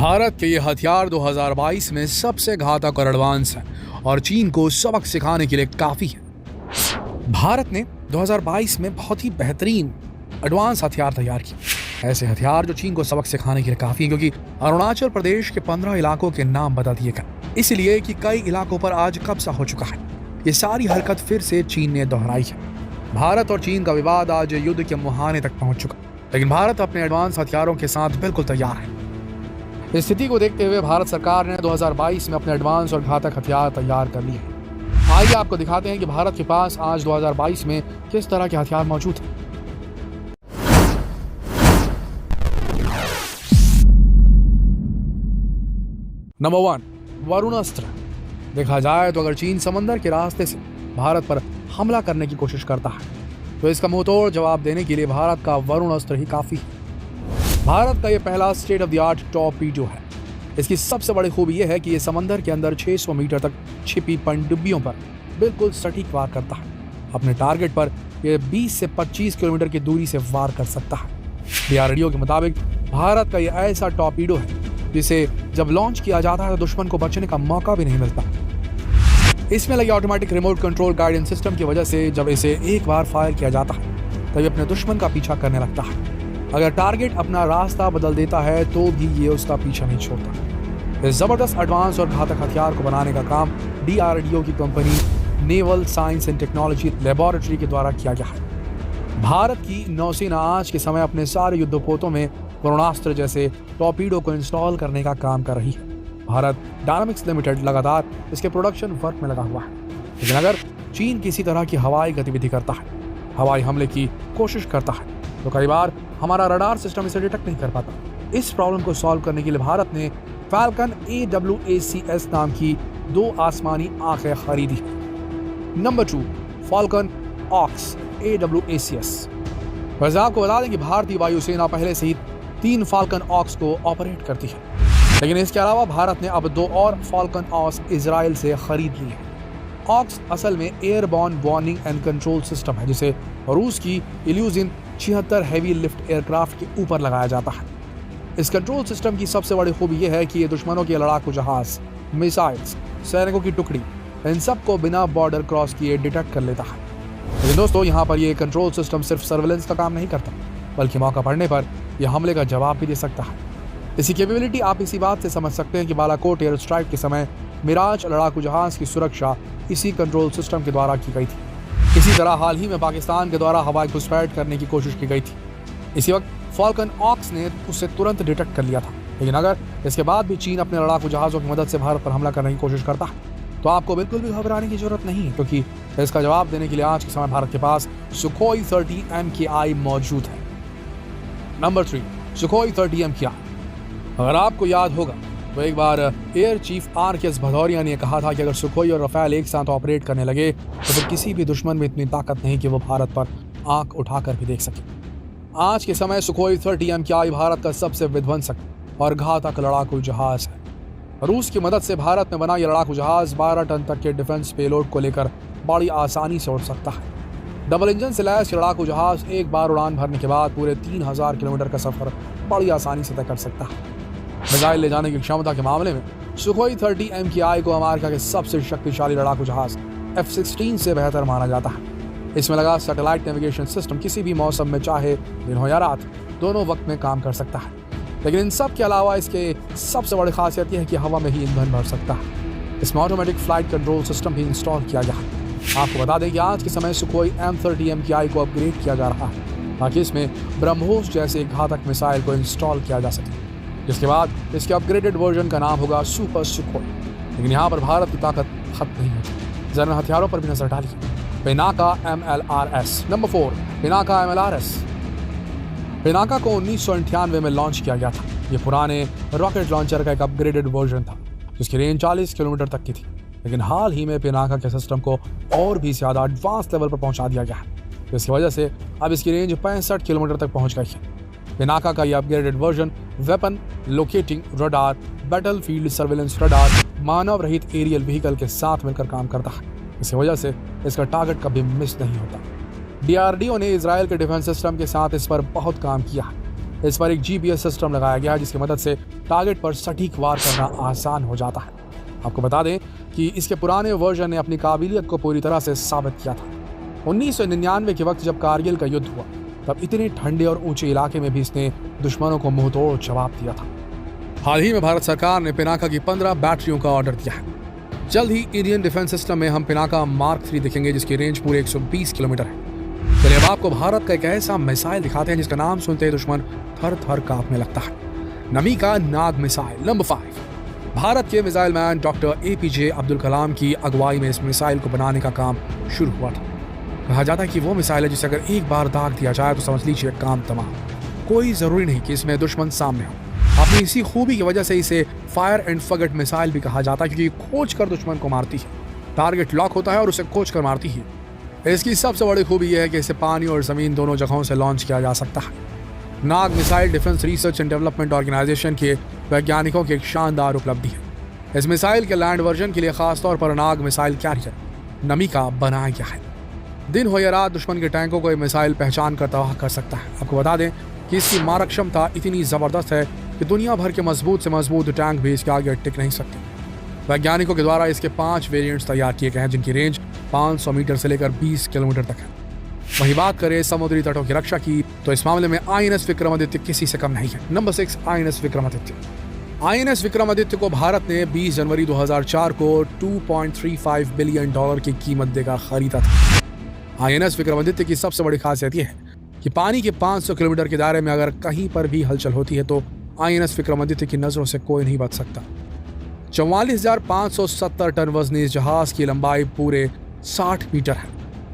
भारत के ये हथियार 2022 में सबसे घातक और एडवांस है और चीन को सबक सिखाने के लिए काफी है। भारत ने 2022 में बहुत ही बेहतरीन एडवांस हथियार तैयार किए। ऐसे हथियार जो चीन को सबक सिखाने के लिए काफी है, क्योंकि अरुणाचल प्रदेश के 15 इलाकों के नाम बता दिए गए, इसलिए कि कई इलाकों पर आज कब्जा हो चुका है। ये सारी हरकत फिर से चीन ने दोहराई है। भारत और चीन का विवाद आज युद्ध के मुहाने तक पहुंच चुका, लेकिन भारत अपने एडवांस हथियारों के साथ बिल्कुल तैयार है। इस स्थिति को देखते हुए भारत सरकार ने 2022 में अपने एडवांस और घातक हथियार तैयार कर लिए हैं। आइए आपको दिखाते हैं कि भारत के पास आज 2022 में किस तरह के हथियार मौजूद हैं। नंबर 1, वरुण अस्त्र। देखा जाए तो अगर चीन समंदर के रास्ते से भारत पर हमला करने की कोशिश करता है तो इसका मुंहतोड़ जवाब देने के लिए भारत का वरुण अस्त्र ही काफी है। भारत का यह पहला state of the art torpedo है। इसकी सबसे बड़ी खूबी यह है कि यह समंदर के अंदर 600 मीटर तक छिपी पनडुब्बियों पर बिल्कुल सटीक वार करता है। अपने टारगेट पर यह 20 से 25 किलोमीटर की दूरी से वार कर सकता है। डीआरडीओ के मुताबिक भारत का यह ऐसा टॉर्पीडो है जिसे जब लॉन्च किया जाता है तो दुश्मन को बचने का मौका भी नहीं मिलता। इसमें लगे automatic remote control guidance system की वजह से जब इसे एक बार फायर किया जाता है तभी अपने दुश्मन का पीछा करने लगता है। अगर टारगेट अपना रास्ता बदल देता है तो भी ये उसका पीछा नहीं छोड़ता। इस जबरदस्त एडवांस और घातक हथियार को बनाने का काम डीआरडीओ की company naval science and technology laboratory के द्वारा किया गया है। भारत की नौसेना आज के समय अपने सारे युद्धपोतों में वरुणास्त्र जैसे टॉर्पीडो को इंस्टॉल करने का काम कर रही है। भारत डायनामिक्स लिमिटेड लगातार इसके प्रोडक्शन वर्क में लगा हुआ है। लेकिन अगर चीन किसी तरह की हवाई गतिविधि करता है, हवाई हमले की कोशिश करता है, तो कई बार हमारा रडार सिस्टम इसे डिटेक्ट नहीं कर पाता। इस प्रॉब्लम को सॉल्व करने के लिए भारत ने फैल्कन AWACS नाम की 2 आसमानी आंखें खरीदी है। नंबर 2, फाल्कन ऑक्स AWACS। वैसे आपको बता दें कि भारतीय वायुसेना पहले से ही 3 फाल्कन ऑक्स को ऑपरेट करती है, लेकिन इसके अलावा भारत ने अब 2 और फाल्कन ऑक्स इजराइल से खरीद ली है। ऑक्स असल में airborne warning and control system है, जिसे रूस की इल्यूजिन 76 हैवी लिफ्ट एयरक्राफ्ट के ऊपर लगाया जाता है। इस कंट्रोल सिस्टम की सबसे बड़ी खूबी यह है कि ये दुश्मनों के लड़ाकू जहाज, मिसाइल्स, सैनिकों की टुकड़ी, इन सब को बिना बॉर्डर क्रॉस किए डिटेक्ट कर लेता है। लेकिन दोस्तों, यहाँ पर ये कंट्रोल सिस्टम सिर्फ सर्वेलेंस का काम नहीं करता, बल्कि मौका पड़ने पर यह हमले का जवाब भी दे सकता है। इसी कैपेबिलिटी आप इसी बात से समझ सकते हैं कि बालाकोट एयर स्ट्राइक के समय मिराज लड़ाकू जहाज की सुरक्षा इसी कंट्रोल सिस्टम के द्वारा की गई थी। इसी तरह हाल ही में पाकिस्तान के द्वारा हवाई घुसपैठ करने की कोशिश की गई थी। इसी वक्त फाल्कन ऑक्स ने उसे तुरंत डिटेक्ट कर लिया था। लेकिन अगर इसके बाद भी चीन अपने लड़ाकू जहाज़ों की मदद से भारत पर हमला करने की कोशिश करता है तो आपको बिल्कुल भी घबराने की जरूरत नहीं है, क्योंकि इसका जवाब देने के लिए आज के समय भारत के पास सुखोई 30 MKI मौजूद है। Number 3, Sukhoi 30 MKI। अगर आपको याद होगा तो एक बार एयर चीफ RKS भदौरिया ने कहा था कि अगर सुखोई और रफेल एक साथ ऑपरेट करने लगे तो फिर किसी भी दुश्मन में इतनी ताकत नहीं कि वो भारत पर आंख उठाकर भी देख सके। आज के समय सुखोई 30 MKI भारत का सबसे विध्वंसक और घातक लड़ाकू जहाज है। रूस की मदद से भारत में बना यह लड़ाकू जहाज 12 टन तक के डिफेंस पेलोड को लेकर बड़ी आसानी से उड़ सकता है। डबल इंजन से लैस लड़ाकू जहाज एक बार उड़ान भरने के बाद पूरे 3000 किलोमीटर का सफर बड़ी आसानी से तय कर सकता है। मिसाइल ले जाने की क्षमता के मामले में सुखोई 30 MKI को अमेरिका के सबसे शक्तिशाली लड़ाकू जहाज F-16 से बेहतर माना जाता है। इसमें लगा सैटेलाइट नेविगेशन सिस्टम किसी भी मौसम में, चाहे दिन हो या रात, दोनों वक्त में काम कर सकता है। लेकिन इन सब के अलावा इसके सबसे बड़ी खासियत यह है कि हवा में ही ईंधन भर सकता है। इसमें ऑटोमेटिक फ्लाइट कंट्रोल सिस्टम भी इंस्टॉल किया गया है। आपको बता दें कि आज के समय सुखोई M30 MKI को अपग्रेड किया जा रहा है ताकि इसमें ब्रह्मोस जैसे घातक मिसाइल को इंस्टॉल किया जा सके, जिसके बाद इसके अपग्रेडेड वर्जन का नाम होगा सुपर सुखोई। लेकिन यहाँ पर भारत की ताकत खत्म नहीं होती। जरा हथियारों पर भी नजर डालिए। Pinaka MLRS। Number 4, Pinaka MLRS। Pinaka को 1998 में लॉन्च किया गया था। ये पुराने रॉकेट लॉन्चर का एक अपग्रेडेड वर्जन था जिसकी रेंज 40 किलोमीटर तक की थी। लेकिन हाल ही में पिनाका के सिस्टम को और भी ज्यादा एडवांस लेवल पर पहुंचा दिया गया है, जिसकी वजह से अब इसकी रेंज 65 किलोमीटर तक पहुंच गई है। पिनाका का यह upgraded version weapon locating radar, battlefield surveillance radar, मानव रहित एरियल व्हीकल के साथ मिलकर काम करता है। इसी वजह से इसका टारगेट कभी मिस नहीं होता। डीआरडीओ ने इजराइल के डिफेंस सिस्टम के साथ इस पर बहुत काम किया है। इस पर एक GPS सिस्टम लगाया गया है जिसकी मदद से टारगेट पर सटीक वार करना आसान हो जाता है। आपको बता दें कि इसके पुराने वर्जन ने अपनी काबिलियत को पूरी तरह से साबित किया था। 1999 के वक्त जब कारगिल का युद्ध हुआ तब इतने ठंडे और ऊंचे इलाके में भी इसने दुश्मनों को मुंहतोड़ जवाब दिया था। हाल ही में भारत सरकार ने पिनाका की 15 बैटरियों का ऑर्डर दिया है। जल्द ही इंडियन डिफेंस सिस्टम में हम पिनाका मार्क 3 देखेंगे जिसकी रेंज पूरे 120 किलोमीटर है। चलिए अब आपको भारत का एक ऐसा मिसाइल दिखाते हैं जिसका नाम सुनते ही दुश्मन थर थर कांपने लगता है। नमिका नाग मिसाइल नंबर 5। भारत के missile man doctor APJ Abdul Kalam की अगुवाई में इस मिसाइल को बनाने का काम शुरू हुआ था। कहा जाता है कि वो मिसाइल है जिसे अगर एक बार दाग दिया जाए तो समझ लीजिए काम तमाम। कोई जरूरी नहीं कि इसमें दुश्मन सामने हो। अपनी इसी खूबी की वजह से इसे फायर एंड फॉरगेट मिसाइल भी कहा जाता है क्योंकि खोज कर दुश्मन को मारती है। टारगेट लॉक होता है और उसे खोज कर मारती है। इसकी सबसे बड़ी खूबी यह है कि इसे पानी और जमीन दोनों जगहों से लॉन्च किया जा सकता है। Nag missile defence research and development organisation के वैज्ञानिकों की एक शानदार उपलब्धि है। इस मिसाइल के लैंड वर्जन के लिए खासतौर पर नाग मिसाइल कैरियर नमिका बनाया गया है। दिन हो या रात दुश्मन के टैंकों को यह मिसाइल पहचान कर तबाह कर सकता है। आपको बता दें कि इसकी मारक क्षमता इतनी जबरदस्त है कि दुनिया भर के मजबूत से मजबूत टैंक भी इसके आगे टिक नहीं सकते। वैज्ञानिकों के द्वारा इसके 5 वेरिएंट्स तैयार किए गए हैं जिनकी रेंज 500 मीटर से लेकर 20 किलोमीटर तक है। वहीं बात करें समुद्री तटों की रक्षा की तो इस मामले में INS विक्रमादित्य किसी से कम नहीं है। Number 6 INS Vikramaditya. INS Vikramaditya को भारत ने 20 जनवरी 2004 को $2.35 बिलियन की कीमत देकर खरीदा था। INS विक्रमादित्य की सबसे बड़ी खासियत यह है कि पानी के 500 किलोमीटर के दायरे में अगर कहीं पर भी हलचल होती है तो INS विक्रमादित्य की नजरों से कोई नहीं बच सकता। 44,570 टन वजनी इस जहाज की लंबाई पूरे 60 मीटर है,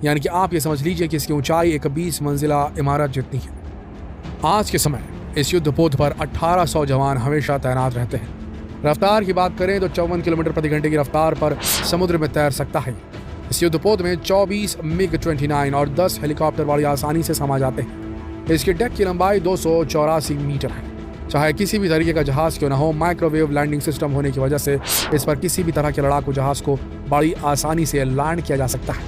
यानी कि आप ये समझ लीजिए कि इसकी ऊंचाई एक 20 मंजिला इमारत जितनी है। आज के समय इस युद्धपोत पर 1800 जवान हमेशा तैनात रहते हैं। रफ्तार की बात करें तो 54 किलोमीटर प्रति घंटे की रफ्तार पर समुद्र में तैर सकता है। इस युद्धपोत में 24 MiG-29 और 10 हेलीकॉप्टर बड़ी आसानी से समा जाते हैं। इसकी डेक की लंबाई 284 मीटर है। चाहे किसी भी तरीके का जहाज क्यों न हो, माइक्रोवेव लैंडिंग सिस्टम होने की वजह से इस पर किसी भी तरह के लड़ाकू जहाज को बड़ी आसानी से लैंड किया जा सकता है।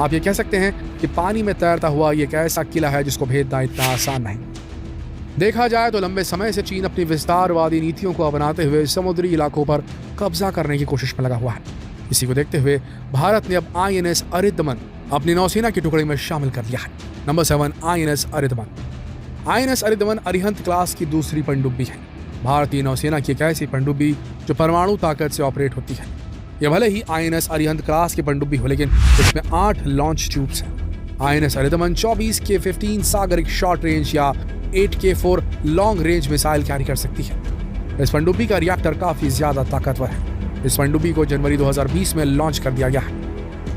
आप ये कह सकते हैं कि पानी में तैरता हुआ ये एक ऐसा किला है जिसको भेदना इतना आसान नहीं। देखा जाए तो लंबे समय से चीन अपनी विस्तारवादी नीतियों को अपनाते हुए समुद्री इलाकों पर कब्जा करने की कोशिश में लगा हुआ है। इसी को देखते हुए भारत ने अब INS अरिदमन अपनी नौसेना की टुकड़ी में शामिल कर लिया है। Number 7 INS Aridaman. INS Aridaman Arihant class की दूसरी पनडुब्बी है। भारतीय नौसेना की एक ऐसी पनडुब्बी जो परमाणु ताकत से ऑपरेट होती है। यह भले ही INS अरिहंत क्लास की पनडुब्बी हो लेकिन इसमें 8 लॉन्च ट्यूब्स हैं। INS Aridhaman 24 K-15 Sagarika short range या 8 K-4 long range missile carry कर सकती है। इस पनडुब्बी का रिएक्टर काफी ज्यादा ताकतवर है। इस पनडुब्बी को जनवरी 2020 में लॉन्च कर दिया गया है।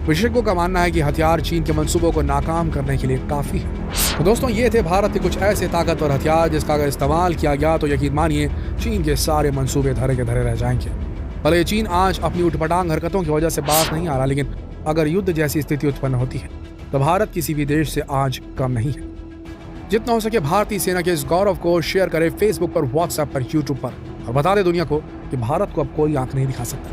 विशेषज्ञों का मानना है कि हथियार चीन के मंसूबों को नाकाम करने के लिए काफी है। तो दोस्तों ये थे भारत के कुछ ऐसे ताकतवर हथियार जिसका अगर इस्तेमाल किया गया तो यकीन मानिए चीन के सारे मंसूबे धरे के धरे रह जाएंगे। भले चीन आज अपनी उठपटांग हरकतों की वजह से बात नहीं आ रहा, लेकिन अगर युद्ध जैसी स्थिति उत्पन्न होती है तो भारत किसी भी देश से आज कम नहीं है। जितना हो सके भारतीय सेना के इस गौरव को शेयर करें फेसबुक पर, व्हाट्सएप पर, यूट्यूब पर और बता दें दुनिया को कि भारत को अब कोई आंख नहीं दिखा सकता।